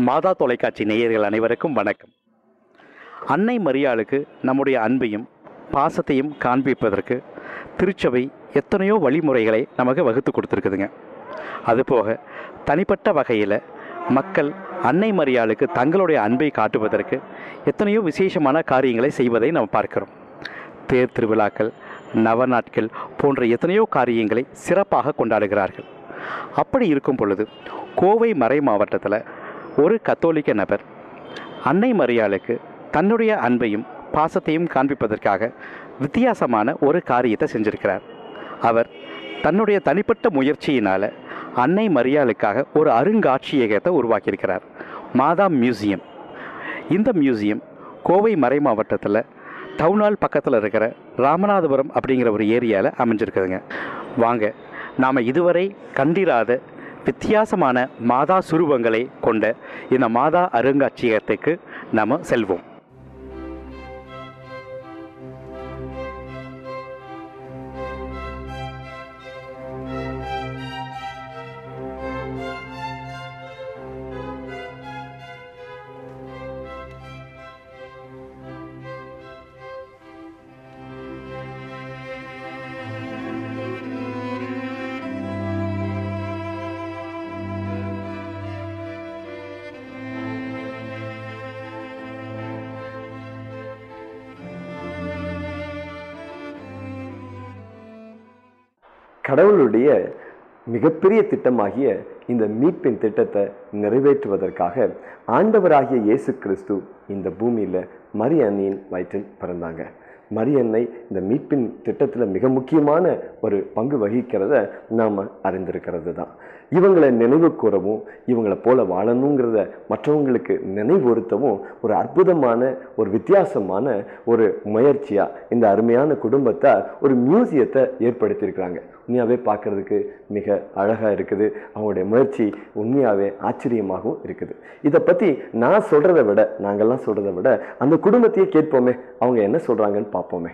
மாதா தொலைக்காட்சி நேயர்கள் அனைவருக்கும் வணக்கம். அன்னை மரியாளுக்கு நம்முடைய அன்பையும் பாசத்தையும் காண்பிப்பதற்கு திருச்சபை எத்தனையோ வழிமுறைகளை நமக்கு வகுத்து கொடுத்துருக்குதுங்க. அதுபோக தனிப்பட்ட வகையில் மக்கள் அன்னை மரியாளுக்கு தங்களுடைய அன்பை காட்டுவதற்கு எத்தனையோ விசேஷமான காரியங்களை செய்வதை நாம் பார்க்கிறோம். தேர் திருவிழாக்கள், நவநாட்கள் போன்ற எத்தனையோ காரியங்களை சிறப்பாக கொண்டாடுகிறார்கள். அப்படி இருக்கும் பொழுது கோவை மறை மாவட்டத்தில் ஒரு கத்தோலிக்க நபர் அன்னை மரியாளுக்கு தன்னுடைய அன்பையும் பாசத்தையும் காண்பிப்பதற்காக வித்தியாசமான ஒரு காரியத்தை செஞ்சிருக்கிறார். அவர் தன்னுடைய தனிப்பட்ட முயற்சியினால் அன்னை மரியாளுக்காக ஒரு அருங்காட்சியகத்தை உருவாக்கியிருக்கிறார், மாதா மியூசியம். இந்த மியூசியம் கோவை மறை மாவட்டத்தில் டவுனால் பக்கத்தில் இருக்கிற ராமநாதபுரம் அப்படிங்கிற ஒரு ஏரியாவில் அமைஞ்சிருக்குதுங்க. வாங்க, நாம் இதுவரை கண்டிராத வித்தியாசமான மாதா சுரூபங்களை கொண்ட இந்த மாதா அருங்காட்சியகத்துக்கு நாம் செல்வோம். கடவுளுடைய மிகப்பெரிய திட்டமாகிய இந்த மீட்பின் திட்டத்தை நிறைவேற்றுவதற்காக ஆண்டவராகிய இயேசு கிறிஸ்து இந்த பூமியில் மரி அன்னையின் வயிற்றில் பிறந்தாங்க. மரி அன்னை இந்த மீட்பின் திட்டத்தில் மிக முக்கியமான ஒரு பங்கு வகிக்கிறத நாம் அறிந்திருக்கிறது தான். இவங்களை நினைவு கூறவும், இவங்களை போல வாழணுங்கிறத மற்றவங்களுக்கு நினைவுறுத்தவும் ஒரு அற்புதமான ஒரு வித்தியாசமான ஒரு முயற்சியாக இந்த அருமையான குடும்பத்தை ஒரு மியூசியத்தை ஏற்படுத்தியிருக்கிறாங்க. உண்மையாகவே பார்க்குறதுக்கு மிக அழகாக இருக்குது. அவங்களுடைய முயற்சி உண்மையாகவே ஆச்சரியமாகவும் இருக்குது. இதை பற்றி நான் சொல்கிறத விட, நாங்கள்லாம் சொல்கிறத விட அந்த குடும்பத்தையே கேட்போமே, அவங்க என்ன சொல்கிறாங்கன்னு பார்ப்போமே.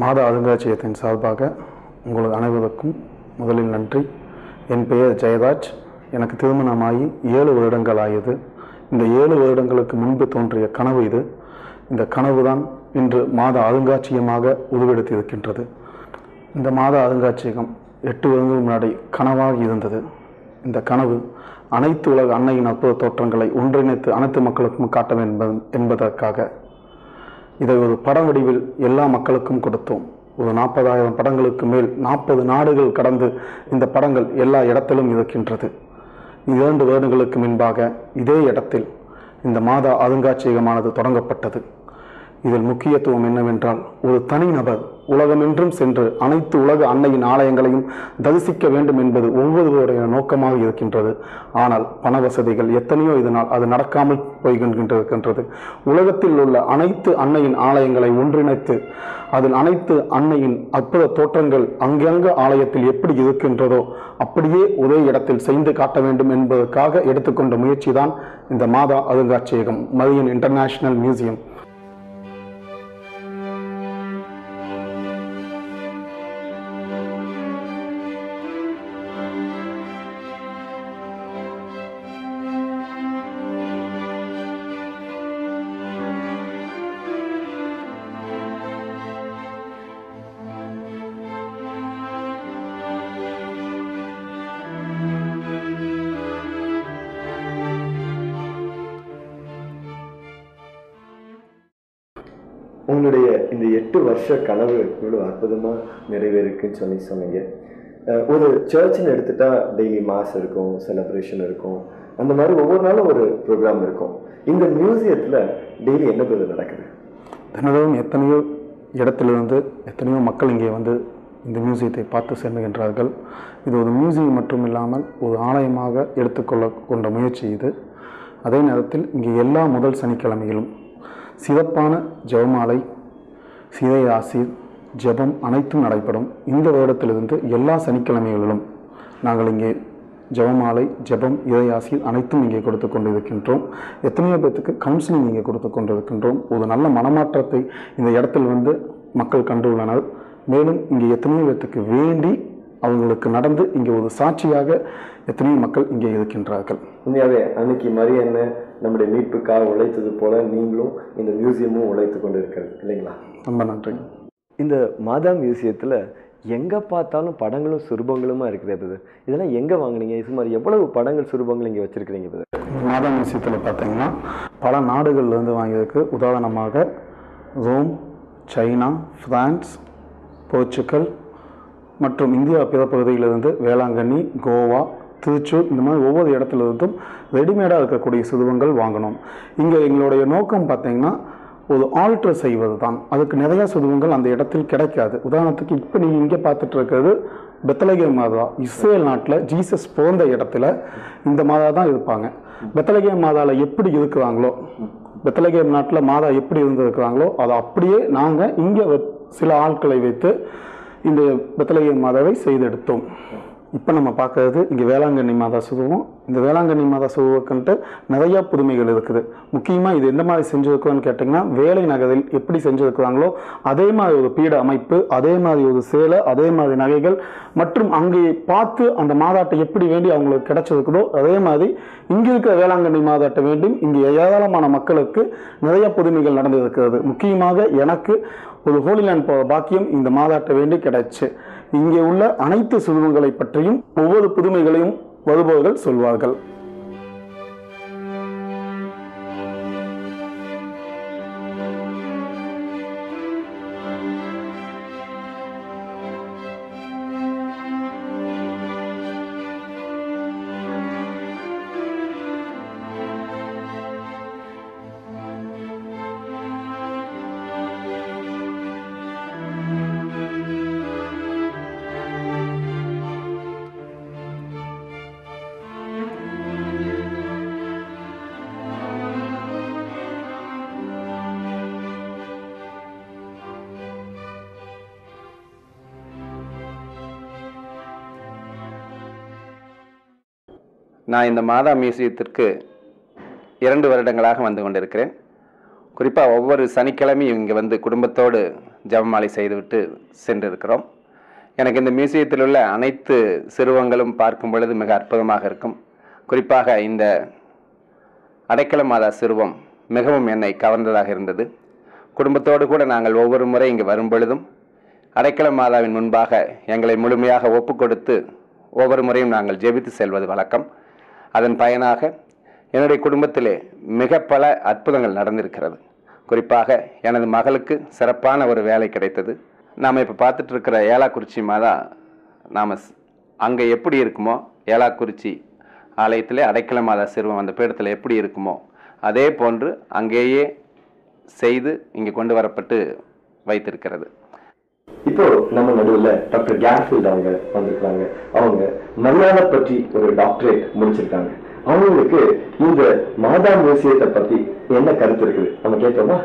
மாதா அருங்காட்சியகத்தின் சார்பாக உங்களுக்கு அனைவருக்கும் முதலில் நன்றி. என் பெயர் ஜெயராஜ். எனக்கு திருமணமாகி 7 வருடங்கள் ஆகியது. இந்த 7 வருடங்களுக்கு முன்பு தோன்றிய கனவு இது. இந்த கனவு தான் இன்று மாதா அருங்காட்சியகமாக உருவெடுத்திருக்கின்றது. இந்த மாதா அருங்காட்சியகம் 8 வருடங்கள் முன்னாடி கனவாக இருந்தது. இந்த கனவு அனைத்து உலக அன்னையின் அற்புத தோற்றங்களை ஒன்றிணைத்து அனைத்து மக்களுக்கும் காட்ட வேண்டும் என்பதற்காக இதை ஒரு பட வடிவில் எல்லா மக்களுக்கும் கொடுத்தோம். ஒரு 40,000 படங்களுக்கு மேல் 40 நாடுகள் கடந்து இந்த படங்கள் எல்லா இடத்திலும் இருக்கின்றது. 2 வருடங்களுக்கு முன்பாக இதே இடத்தில் இந்த மாதா அருங்காட்சியகமானது தொடங்கப்பட்டது. இதில் முக்கியத்துவம் என்னவென்றால், ஒரு தனிநபர் உலகமென்றும் சென்று அனைத்து உலக அன்னையின் ஆலயங்களையும் தரிசிக்க வேண்டும் என்பது ஒவ்வொருவருடைய நோக்கமாக இருக்கின்றது. ஆனால் பண வசதிகள் எத்தனையோ இதனால் அது நடக்காமல் போய்கின்றிருக்கின்றது. உலகத்தில் உள்ள அனைத்து அன்னையின் ஆலயங்களை ஒன்றிணைத்து அதில் அனைத்து அன்னையின் அற்புத தோற்றங்கள் அங்கங்க ஆலயத்தில் எப்படி இருக்கின்றதோ அப்படியே ஒரே இடத்தில் செய்து காட்ட வேண்டும் என்பதற்காக எடுத்துக்கொண்ட முயற்சி தான் இந்த மாதா அருங்காட்சியகம், மரியன் இன்டர்நேஷனல் மியூசியம். உங்களுடைய இந்த 8 வருஷ கனவு இவ்வளோ அற்புதமாக நிறைவேறுக்குன்னு சொன்னீங்க. ஒரு சர்ச்னு எடுத்துட்டா டெய்லி மாஸ் இருக்கும், செலிப்ரேஷன் இருக்கும், அந்த மாதிரி ஒவ்வொரு நாளும் ஒரு ப்ரோக்ராம் இருக்கும். இந்த மியூசியத்தில் டெய்லி என்ன பதில் நடக்குது? தினமும் எத்தனையோ இடத்திலிருந்து எத்தனையோ மக்கள் இங்கே வந்து இந்த மியூசியத்தை பார்த்து செல்லுகின்றார்கள். இது ஒரு மியூசியம் மட்டும் இல்லாமல் ஒரு ஆலயமாக கொண்ட முயற்சி இது. அதே நேரத்தில் இங்கே எல்லா முதல் சனிக்கிழமையிலும் சிறப்பான ஜெபமாலை, சிதை ஆசீர், ஜெபம் அனைத்தும் நடைபெறும். இந்த வருடத்திலிருந்து எல்லா சனிக்கிழமைகளிலும் நாங்கள் இங்கே ஜெபமாலை, ஜெபம், இறை ஆசீர் அனைத்தும் இங்கே கொடுத்து கொண்டு இருக்கின்றோம். எத்தனையோ பேருக்கு கவுன்சிலிங் இங்கே கொடுத்து கொண்டு இருக்கின்றோம். ஒரு நல்ல மனமாற்றத்தை இந்த இடத்தில் வந்து மக்கள் கண்டுள்ளனர். மேலும் இங்கே எத்தனையோ பேருக்கு வேண்டி அவங்களுக்கு நடந்து இங்கே ஒரு சாட்சியாக எத்தனையோ மக்கள் இங்கே இருக்கின்றார்கள். உண்மையாகவே அன்னைக்கு மரியன்ன நம்முடைய மீட்புக்காக உழைத்தது போல நீங்களும் இந்த மியூசியமும் உழைத்து கொண்டு இருக்கிறது இல்லைங்களா? ரொம்ப நன்றி. இந்த மாதா மியூசியத்தில் எங்கே பார்த்தாலும் படங்களும் சுரூபங்களுமா இருக்குது. இதெல்லாம் எங்கே வாங்கினீங்க? இது மாதிரி எவ்வளவு படங்கள் சுரூபங்கள் இங்கே வச்சுருக்கிறீங்க? மாதா மியூசியத்தில் பார்த்தீங்கன்னா பல நாடுகள்லேருந்து வாங்கியிருக்கு. உதாரணமாக ரோம், சைனா, பிரான்ஸ், போர்ச்சுகல் மற்றும் இந்தியா பிற பகுதியிலிருந்து வேளாங்கண்ணி, கோவா, திருச்சூர், இந்த மாதிரி ஒவ்வொரு இடத்துலேருந்தும் ரெடிமேடாக இருக்கக்கூடிய சுரூபங்கள் வாங்கணும். இங்கே எங்களுடைய நோக்கம் பார்த்திங்கன்னா ஒரு ஆல்டர் செய்வது தான். அதுக்கு நிறையா சுரூபங்கள் அந்த இடத்தில் கிடைக்காது. உதாரணத்துக்கு இப்போ நீங்கள் இங்கே பார்த்துட்டு இருக்கிறது பெத்லகேம் மாதா. இஸ்ரேல் நாட்டில் ஜீசஸ் பிறந்த இடத்துல இந்த மாதா தான் இருப்பாங்க. பெத்லகேம் மாதாவில் எப்படி இருக்கிறாங்களோ, பெத்லகேம் நாட்டில் மாதா எப்படி இருந்திருக்கிறாங்களோ அதை அப்படியே நாங்கள் இங்கே சில ஆட்களை வைத்து இந்த பெத்லகேம் மாதாவை செய்தெடுத்தோம். இப்போ நம்ம பார்க்கறது இங்கே வேளாங்கண்ணி மாதா சுருவம். இந்த வேளாங்கண்ணி மாதா சுருவக்குன்ட்டு நிறையா புதுமைகள் இருக்குது. முக்கியமாக இது எந்த மாதிரி செஞ்சுருக்கோன்னு கேட்டிங்கன்னா, வேலை நகரில் எப்படி செஞ்சுருக்குறாங்களோ அதே மாதிரி ஒரு பீட அமைப்பு, அதே மாதிரி ஒரு சேலை, அதே மாதிரி நகைகள் மற்றும் அங்கே பார்த்து அந்த மாதாட்டை எப்படி வேண்டி அவங்களுக்கு கிடைச்சிருக்குதோ அதே மாதிரி இங்கே இருக்கிற வேளாங்கண்ணி மாதாட்டை வேண்டும் இங்கே ஏராளமான மக்களுக்கு நிறைய புதுமைகள் நடந்திருக்கிறது. முக்கியமாக எனக்கு ஒரு ஹோலிலேண்ட் போகிற பாக்கியம் இந்த மாதாட்டை வேண்டி கிடைச்சு. இங்கே உள்ள அனைத்து சுரூபங்களை பற்றியும் ஒவ்வொரு புதுமைகளையும் வருபவர்கள் சொல்வார்கள். நான் இந்த மாதா மியூசியத்திற்கு 2 வருடங்களாக வந்து கொண்டிருக்கிறேன். குறிப்பாக ஒவ்வொரு சனிக்கிழமையும் இங்கே வந்து குடும்பத்தோடு ஜெபமாலை செய்துவிட்டு சென்றிருக்கிறோம். எனக்கு இந்த மியூசியத்தில் உள்ள அனைத்து சிறுவங்களும் பார்க்கும் பொழுது மிக அற்புதமாக இருக்கும். குறிப்பாக இந்த அடைக்கல மாதா சிறுவம் மிகவும் என்னை கவர்ந்ததாக இருந்தது. குடும்பத்தோடு கூட நாங்கள் ஒவ்வொரு முறை இங்கே வரும் பொழுதும் அடைக்கல மாதாவின் முன்பாக எங்களை முழுமையாக ஒப்பு கொடுத்து ஒவ்வொரு முறையும் நாங்கள் ஜெபித்து செல்வது வழக்கம். அதன் பயனாக என்னுடைய குடும்பத்திலே மிக பல அற்புதங்கள் நடந்திருக்கிறது. குறிப்பாக எனது மகளுக்கு சிறப்பான ஒரு வேலை கிடைத்தது. நாம் இப்போ பார்த்துட்டு இருக்கிற ஏலாக்குறிச்சி மாதா நாம் அங்கே எப்படி இருக்குமோ, ஏலாக்குறிச்சி ஆலயத்திலே அடைக்கல மாதா சிறுவம் அந்த பீடத்தில் எப்படி இருக்குமோ அதே போன்று அங்கேயே செய்து இங்கே கொண்டு வரப்பட்டு வைத்திருக்கிறது. இப்போ நம்ம நடுவில் டாக்டர் கேர்ஃபீல்ட் அவங்க வந்திருக்காங்க. அவங்க மரியாதை பற்றி ஒரு டாக்டரேட் முடிச்சிருக்காங்க. அவங்களுக்கு இந்த மாதா மியூசியத்தை பத்தி என்ன கருத்து இருக்குது நம்ம கேட்போமா?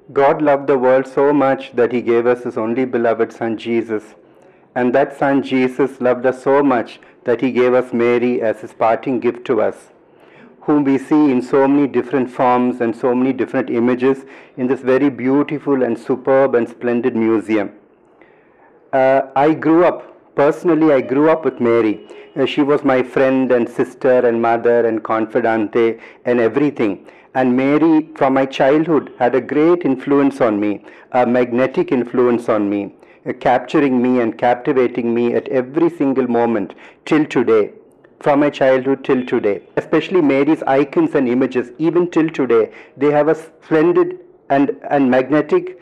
God loved the world so much that he gave us his only beloved son Jesus, and that son Jesus loved us so much that he gave us Mary as his parting gift to us, whom we see in so many different forms and so many different images in this very beautiful and superb and splendid museum. I grew up with Mary. She was my friend and sister and mother and confidante and everything. And Mary, from my childhood, had a great influence on me, a magnetic influence on me, capturing me and captivating me at every single moment till today. From my childhood till today. Especially Mary's icons and images, even till today, they have a splendid and magnetic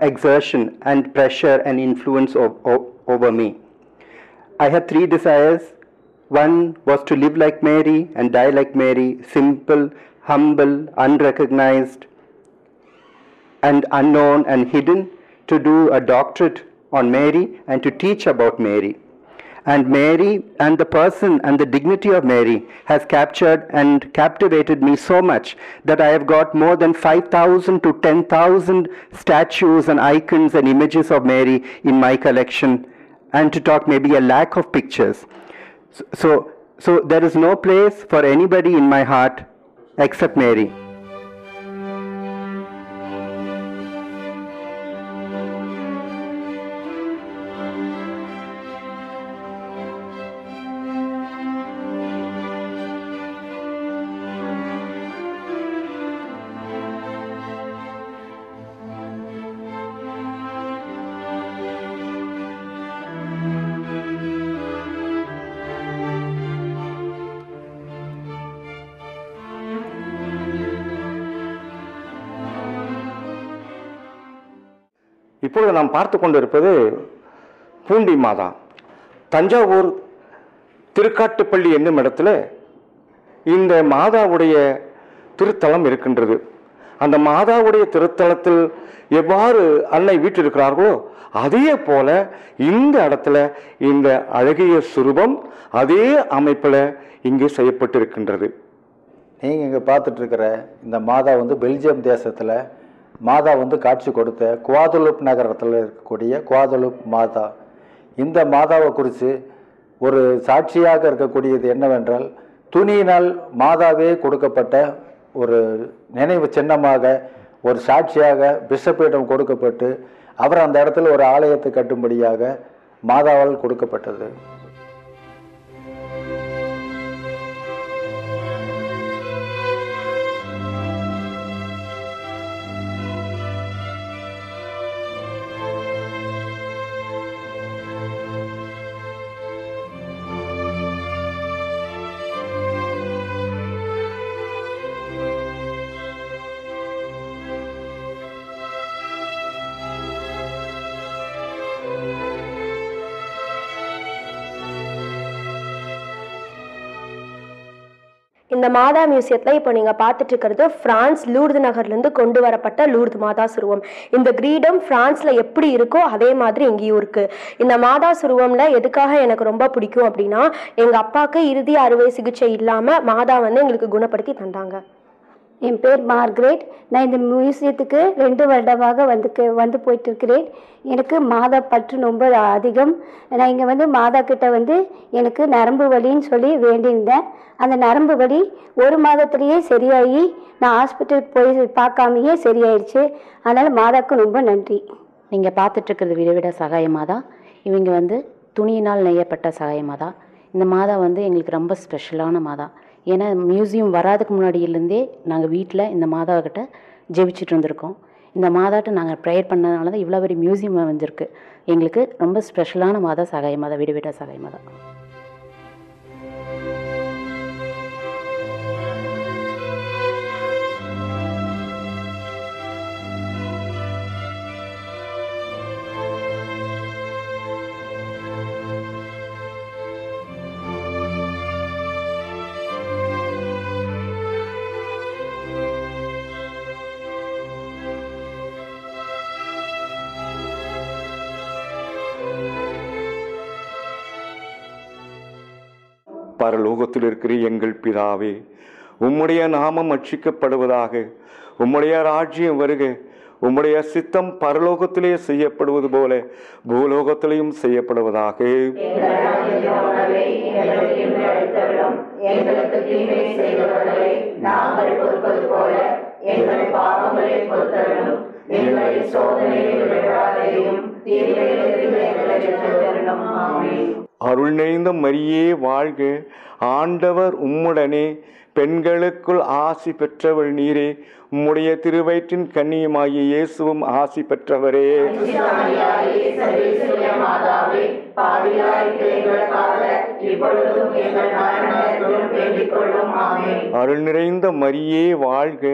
exertion and pressure and influence over me. I had 3 desires. One was to live like Mary and die like Mary, simple, humble, unrecognized, and unknown and hidden, to do a doctorate on Mary and to teach about Mary. And Mary and the person and the dignity of Mary has captured and captivated me so much that I have got more than 5,000 to 10,000 statues and icons and images of Mary in my collection, and to talk maybe a lakh of pictures. So there is no place for anybody in my heart except Mary. இப்பொழுது நாம் பார்த்து கொண்டிருப்பது பூண்டி மாதா. தஞ்சாவூர் திருக்காட்டுப்பள்ளி என்னும் இடத்துல இந்த மாதாவுடைய திருத்தலம் இருக்கின்றது. அந்த மாதாவுடைய திருத்தலத்தில் எவ்வாறு அன்னை வீற்றிருக்கிறார்களோ அதே போல இந்த இடத்துல இந்த அழகிய சுரூபம் அதே அமைப்பில் இங்கே செய்யப்பட்டிருக்கின்றது. நீங்கள் இங்கே பார்த்துட்ருக்கிற இந்த மாதா பெல்ஜியம் தேசத்தில் மாதா காட்சி கொடுத்த குவாதலூப் நகரத்தில் இருக்கக்கூடிய குவாதலூப் மாதா. இந்த மாதாவை குறித்து ஒரு சாட்சியாக இருக்கக்கூடியது என்னவென்றால், துணியினால் மாதாவே கொடுக்கப்பட்ட ஒரு நினைவு சின்னமாக ஒரு சாட்சியாக பிஷப்பிடம் கொடுக்கப்பட்டு அவர் அந்த இடத்துல ஒரு ஆலயத்தை கட்டும்படியாக மாதாவால் கொடுக்கப்பட்டது. இந்த மாதா மியூசியத்தில் இப்போ நீங்கள் பார்த்துட்டு இருக்கிறது பிரான்ஸ் லூர்து நகர்லேருந்து கொண்டு வரப்பட்ட லூர்து மாதா சுருவம். இந்த கிரீடம் பிரான்ஸில் எப்படி இருக்கோ அதே மாதிரி இங்கேயும் இருக்குது. இந்த மாதா சுருவமில் எதுக்காக எனக்கு ரொம்ப பிடிக்கும் அப்படின்னா, எங்கள் அப்பாவுக்கு இறுதி அறுவை சிகிச்சை இல்லாமல் மாதா எங்களுக்கு குணப்படுத்தி தந்தாங்க. என் பேர் மார்க்ரெட். நான் இந்த மியூசியத்துக்கு 2 வருடமாக வந்து போயிட்டு இருக்கிறேன். எனக்கு மாதா பற்று ரொம்ப அதிகம். நான் இங்கே மாதா கிட்ட எனக்கு நரம்பு வலின்னு சொல்லி வேண்டியிருந்தேன். அந்த நரம்பு வலி 1 மாதத்துலேயே சரியாகி நான் ஹாஸ்பிட்டலுக்கு போய் பார்க்காமையே சரியாயிடுச்சு. அதனால் மாதாவுக்கு ரொம்ப நன்றி. நீங்கள் பார்த்துட்ருக்கிறது விடவிட சகாய மாதா. இவங்க துணியினால் நெய்யப்பட்ட சகாய மாதா. இந்த மாதா எங்களுக்கு ரொம்ப ஸ்பெஷலான மாதா. ஏன்னா மியூசியம் வராதுக்கு முன்னாடியிலேருந்தே நாங்கள் வீட்டில் இந்த மாதாக்கிட்ட ஜெபிச்சுட்டு இருந்திருக்கோம். இந்த மாதாட்ட நாங்கள் ப்ரேயர் பண்ணதுனால தான் இவ்வளோ பெரிய மியூசியம் வந்திருக்கு. எங்களுக்கு ரொம்ப ஸ்பெஷலான மாதா சகாய மாதா, விடவிட சகாய மாதா. பரலோகத்தில் இருக்கிற எங்கள் பிதாவே, உம்முடைய நாமம் அர்ச்சிக்கப்படுவதாக, உம்முடைய ராஜ்யம் வருக, உம்முடைய சித்தம் பரலோகத்திலே செய்யப்படுவது போல பூலோகத்திலேயும் செய்யப்படுவதாக. அருள் நிறைந்த மரியே வாழ்க, ஆண்டவர் உம்முடனே, பெண்களுக்குள் ஆசி பெற்றவள் நீரே, உம்முடைய திருவயிற்றின் கன்னியுமாகிய இயேசுவும் ஆசி பெற்றவரே. அருள் நிறைந்த மரியே வாழ்க,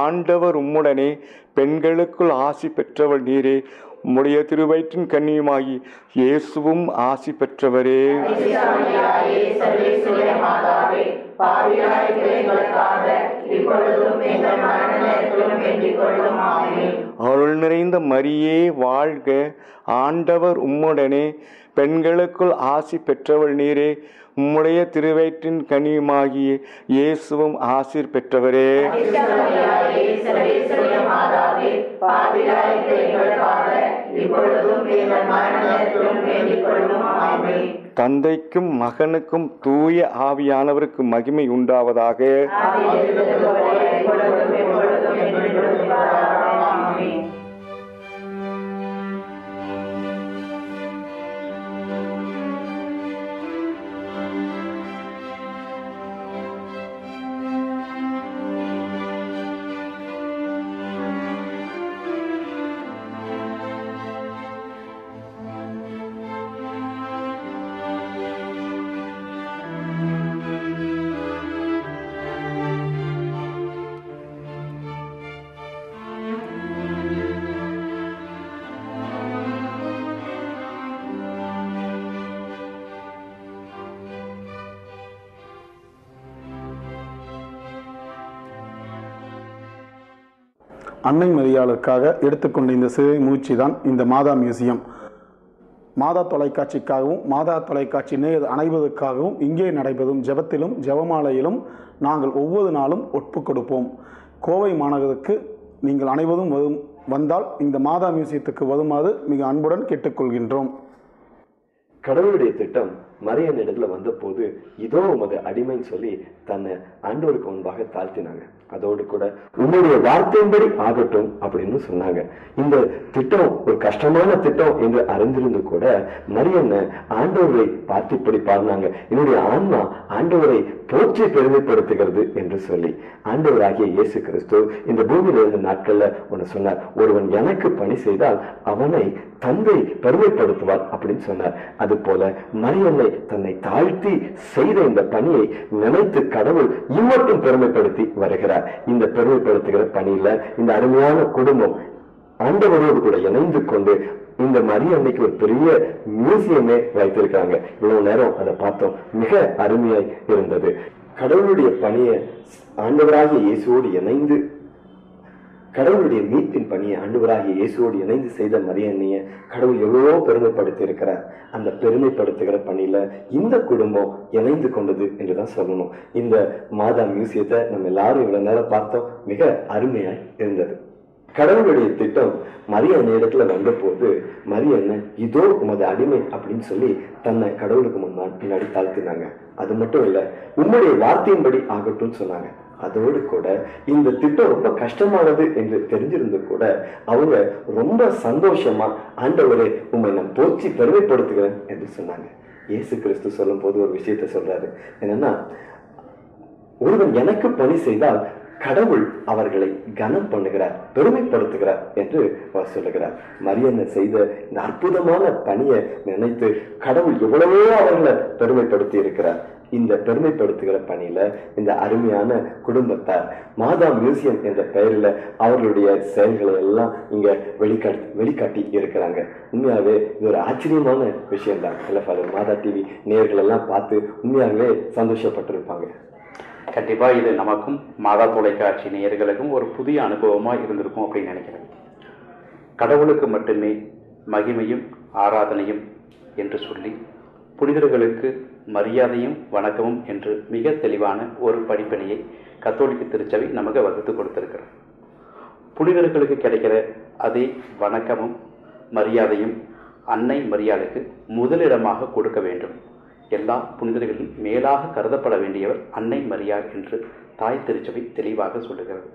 ஆண்டவர் உம்முடனே, பெண்களுக்குள் ஆசி பெற்றவள் நீரே, உம்முடைய திருவயிற்றின் கன்னியுமாகி இயேசுவும் ஆசி பெற்றவரே. அருள் நிறைந்த மரியே வாழ்க, ஆண்டவர் உம்முடனே, பெண்களுக்குள் ஆசி பெற்றவள் நீரே, உம்முடைய திருவயிற்றின் கனியுமாகிய இயேசுவும் ஆசீர் பெற்றவரே. தந்தைக்கும் மகனுக்கும் தூய ஆவியானவருக்கு மகிமை உண்டாவதாக. அன்னை மரியாளுக்காக எடுத்துக்கொண்ட இந்த சிறை மூச்சு தான் இந்த மாதா மியூசியம். மாதா தொலைக்காட்சிக்காகவும் மாதா தொலைக்காட்சி நேயர் அனைவருக்காகவும் இங்கே நடைபெறும் ஜெபத்திலும் ஜெபமாலையிலும் நாங்கள் ஒவ்வொரு நாளும் ஒப்பு கொடுப்போம். கோவை மாநகருக்கு நீங்கள் அனைவரும் வந்தால் இந்த மாதா மியூசியத்துக்கு வருமாறு மிக அன்புடன் கேட்டுக்கொள்கின்றோம். கடவுளுடைய திட்டம் மரியன் இடத்துல வந்த போது இதோ உமது அடிமைன்னு சொல்லி தன்னை ஆண்டவருக்கு முன்பாக தாழ்த்தினாங்க. அதோடு கூட உன்னுடைய வார்த்தையின்படி ஆகட்டும் அப்படின்னு சொன்னாங்க. இந்த திட்டம் ஒரு கஷ்டமான திட்டம் என்று அறிந்திருந்து கூட மரியன்ன ஆண்டவரை பார்த்து இப்படி பாடினாங்க, என்னுடைய ஆன்மா ஆண்டவரை போற்றி பெருமைப்படுத்துகிறது என்று சொல்லி. ஆண்டவராகிய இயேசு கிறிஸ்து இந்த பூமியில இருந்த நாட்கள்ல ஒன்னு சொன்னார், ஒருவன் எனக்கு பணி செய்தால் அவனை தந்தை பெருமைப்படுத்துவார் அப்படின்னு சொன்னார். அது போல மரியன்னை தன்னை தாழ்த்தி செய்த இந்த பணியை நினைத்து கடவுள் இம்மட்டும் பெருமைப்படுத்தி வருகிறார். இந்த பெருமைப்படுத்துகிற பணியில இந்த அருமையான குடும்பம் ஆண்டவரோடு கூட இணைந்து கொண்டு இந்த மரியன்னைக்கு ஒரு பெரிய மியூசியமே வைத்திருக்காங்க. இவ்வளவு நேரம் அதை பார்த்தோம், மிக அருமையாய் இருந்தது. கடவுளுடைய பணியை ஆண்டவராகிய இயேசுவோடு இணைந்து, கடவுளுடைய மீட்பின் பணியை ஆண்டவராகிய இயேசுவோடு இணைந்து செய்த மரியன்னைய கடவுள் எவ்வளவோ பெருமைப்படுத்தி இருக்கிறார். அந்த பெருமைப்படுத்துகிற பணியில இந்த குடும்பம் இணைந்து கொண்டது என்றுதான் சொல்லணும். இந்த மாதா மியூசியத்தை நம்ம எல்லாரும் இவ்வளவு நேரம் பார்த்தோம், மிக அருமையாய் இருந்தது. கடவுளுடைய திட்டம் மரியன்னை இடத்துல வந்த போது மரியன்னை இதோ உமது அடிமை அப்படின்னு சொல்லி தன்னை கடவுளுக்கு முன்னாடி தாழ்த்தினாங்க. அது மட்டும் இல்ல, உம்முடைய வார்த்தையின்படி ஆகட்டும் சொன்னாங்க. அதோடு கூட இந்த திட்டம் ரொம்ப கஷ்டமானது என்று தெரிஞ்சிருந்து கூட அவங்க ரொம்ப சந்தோஷமா ஆண்டவரே உம்மை நான் போற்றி பெருமைப்படுத்துகிறேன் என்று சொன்னாங்க. இயேசு கிறிஸ்து சொல்லும் போது ஒரு விஷயத்த சொல்றாரு, என்னன்னா ஒருவன் எனக்கு பணி செய்தால் கடவுள் அவர்களை கனம் பண்ணுகிறார், பெருமைப்படுத்துகிறார் என்று அவர் சொல்லுகிறார். மரியன்னை செய்த இந்த அற்புதமான பணியை நினைத்து கடவுள் எவ்வளவோ அவர்களை பெருமைப்படுத்தி இருக்கிறார். இந்த பெருமைப்படுத்துகிற பணியில இந்த அருமையான குடும்பத்தார் மாதா மியூசியம் என்ற பெயரில் அவர்களுடைய செயல்களை எல்லாம் இங்க வெளிக்காட்டி இருக்கிறாங்க. உண்மையாவே இது ஒரு ஆச்சரியமான விஷயம்தான். இல்லை ஃபாதர், மாதா டிவி நேயர்கள் எல்லாம் பார்த்து உண்மையாகவே சந்தோஷப்பட்டிருப்பாங்க. கண்டிப்பாக இது நமக்கும் மாதா தொலைக்காட்சி நேயர்களுக்கும் ஒரு புதிய அனுபவமாக இருந்திருக்கும் அப்படின்னு நினைக்கிறேன். கடவுளுக்கு மட்டுமே மகிமையும் ஆராதனையும் என்று சொல்லி புனிதர்களுக்கு மரியாதையும் வணக்கமும் என்று மிக தெளிவான ஒரு படிப்பணியை கத்தோலிக்க திருச்சபை நமக்கு வகுத்து கொடுத்திருக்கிறது. புனிதர்களுக்கு கிடைக்கிற அதே வணக்கமும் மரியாதையும் அன்னை மரியாளுக்கு முதலிடமாக கொடுக்க வேண்டும். எல்லா புனிதர்களிலும் மேலாக கருதப்பட வேண்டியவர் அன்னை மரியாள் என்று தாய் திருச்சபை தெளிவாக சொல்லுகிறது.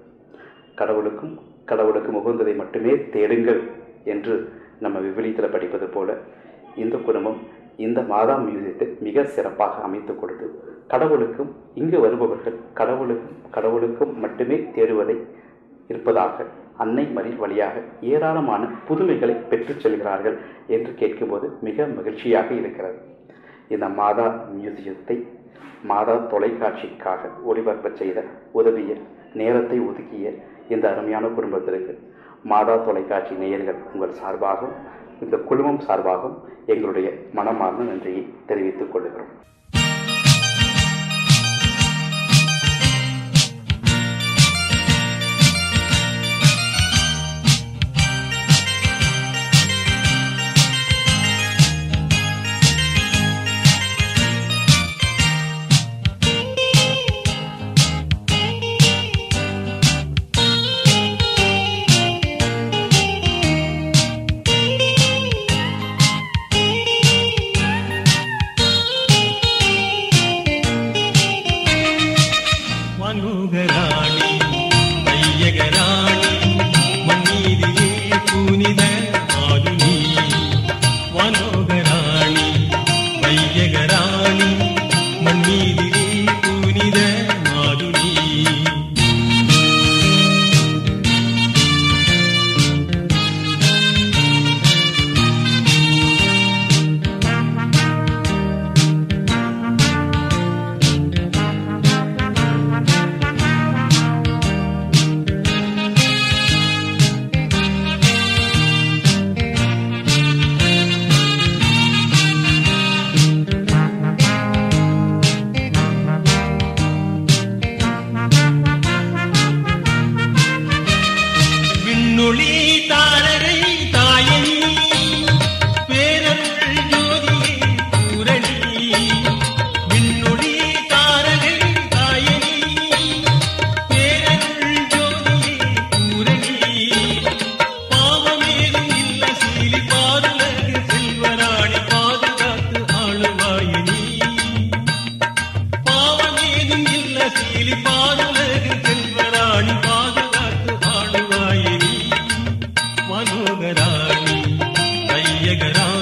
கடவுளுக்கு உகந்ததை மட்டுமே தேடுங்கள் என்று நம்ம விவிலியத்தில் படிப்பது போல இந்த குடும்பம் இந்த மாதா மியூசியத்தை மிக சிறப்பாக அமைத்து கொடுத்து கடவுளுக்கும் இங்கு வருபவர்கள் கடவுளுக்கும் மட்டுமே தேடுவதை இருப்பதாக அன்னை மரி வழியாக ஏராளமான புதுமைகளை பெற்றுச் செல்கிறார்கள் என்று கேட்கும்போது மிக மகிழ்ச்சியாக இருக்கிறது. இந்த மாதா மியூசியத்தை மாதா தொலைக்காட்சிக்காக ஒளிபரப்ப செய்த உதவிய நேரத்தை ஒதுக்கிய இந்த அருமையான குடும்பத்திற்கு மாதா தொலைக்காட்சி நேயர்கள் உங்கள் சார்பாகவும் இந்த குழுமம் சார்பாகவும் எங்களுடைய மனமார்ந்த நன்றியை தெரிவித்துக் கொள்கிறோம். மனோகராணி கையகரா